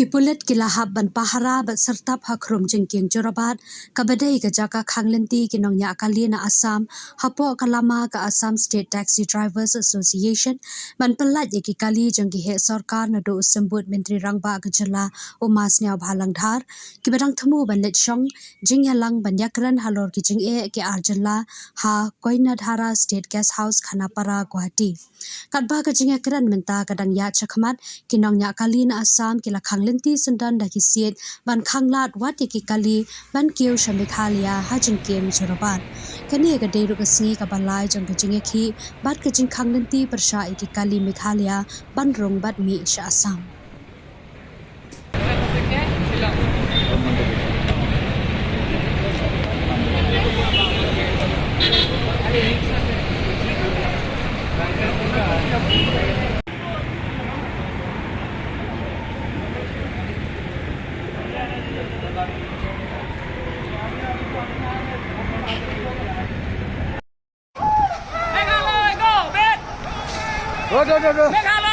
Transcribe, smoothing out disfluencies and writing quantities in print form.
Kipulet kilahap ban pahara bat serta hakrum jengking jorabat kabadai ke jaka khanglenti kinongnya akali na Assam hapo kalama ke Assam State Taxi Drivers Association ban pelat yaki kali jengki he sarkar na do sembut menteri rangba ke jela umas nya bhalang dhar kibadang themu ban let shong jingya lang ban yakran halor ki jing e ke arjela ha koina dhara State Guest House Khanapara Guwahati katba ke jingya kran menta kadang ya chakmat kinongnya akali na Assam kila lenti sendan daki siet ban khanglat wat yaki kali ban kiu shamikhalia hajin kem jorabat kani ga deru ka singi ka balai jang ka jinge khi bat ka jing khanglenti persha yaki kali mikhalia ban rong bat mi sha Assam Go.